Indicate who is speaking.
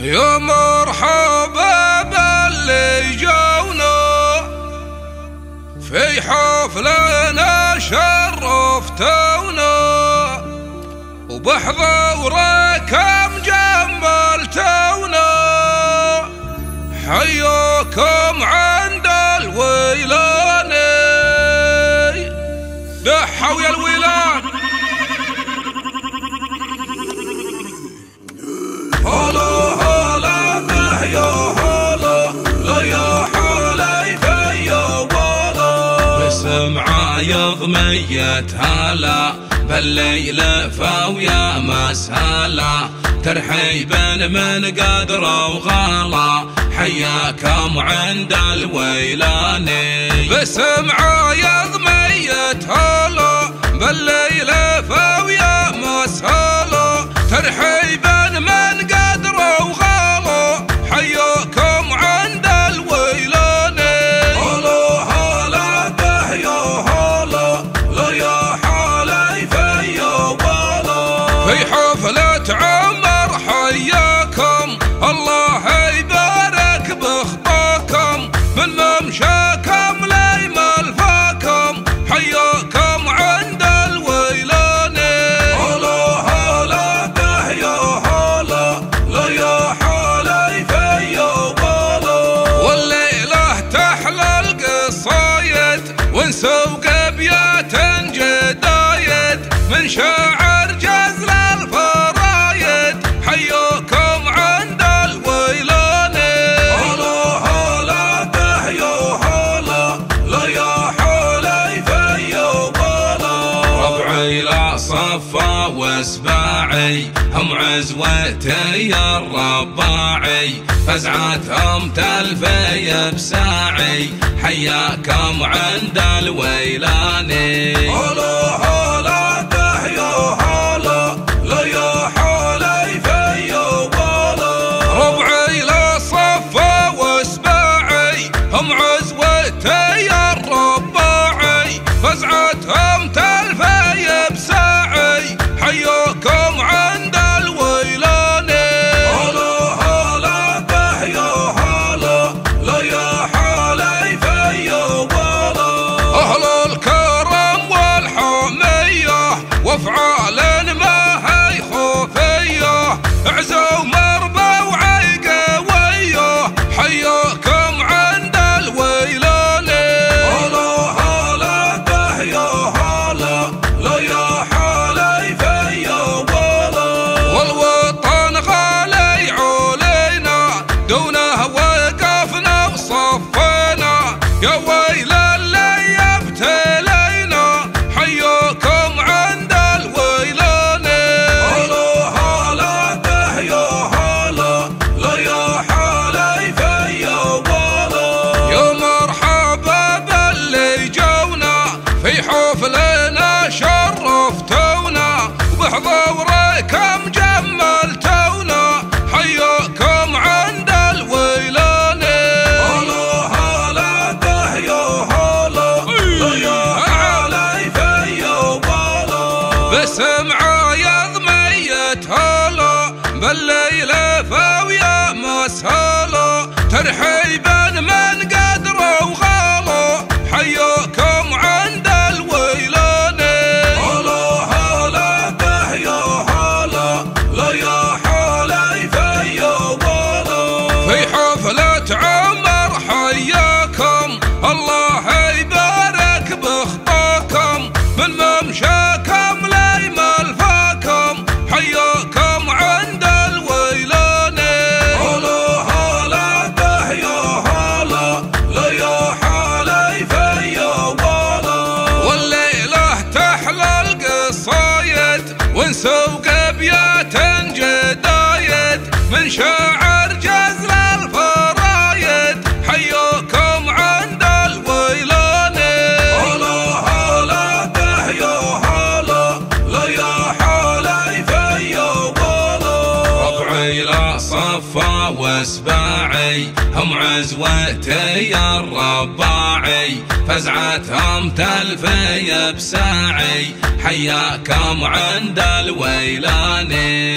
Speaker 1: يا مرحبا باللي جونا في حفلنا شرفتونا وبحضوركم جملتونا حياكم عند الويلاني دحوا يا الويلان يضميت هلا بالليل فويا مسهلا ترحيبا من قدر وغلا حياكم عند الويلاني بسمعة يضميت هلا بالليل فويا مسهلا ترحيبا من قدر وغلا حياكم عند الويلاني في حفلة عمر حياكم الله يبارك بخطاكم من ممشاكم لي ملفاكم حياكم عند الويلاني هلا هلا به يا هلا لا يا حالي في بالا والليلة تحلى القصايد ونسوق ابيات جدايد من شاعر جزل الفرايد حياكم عند الويلاني هلا هلا به يا هلا لا يا حالي في بالا ربعي لا صفا واسباعي هم عزوتي يا الرباعي فزعتهم تلفي بساعي حياكم عند الويلاني هلا هلا به يا هلا لا يا حالي في بالا ربعي لا صفا واسباعي هم عزوتي يا الرباعي فزعتهم تلفي بساعي حياكم عند الويلاني هلا هلا به يا هلا لا يا حالي في بالا أهل الكرم والحمية وافعال ما هي خوفية عزوا مربى وعيقوية حياكم عند الويلاني هلا هلا به يا هلا لا يا حالي في بالا والوطن غالي علينا دونه وقفنا وصفينا يا ويل اللي يبتلينا حياكم عند الويلاني هلا هلا به يا هلا لا يا حالي في بالا يا مرحبا باللي جونا في حفلنا شرفتونا وبحضوركم جملتونا حياكم عند الويلاني هلا هلا به يا هلا لا يا حالي في بالا بسمعة يضميت هلا بالليل فويا مسهلا ترحيبا من قدر وغلا حياكم عند الويلاني هلا هلا به يا هلا لا يا حالي في بالا في حفلة عمر حياكم الله يبارك بخطاكم من ممشاكم لي ملفاكم حياكم عند الويلاني هلا هلا به يا هلا لا يا حالي في بالا والليلة تحلى القصايد ونسوق ابيات جدايد من شاعر جزل الفرايد حياكم عند الويلاني هلا هلا به يا هلا لا يا حالي في بالا ربعي لا صفا واسباعي الرفاعي هم عزوتي الرباعي فزعتهم تلفي بساعي حياكم عند الويلاني.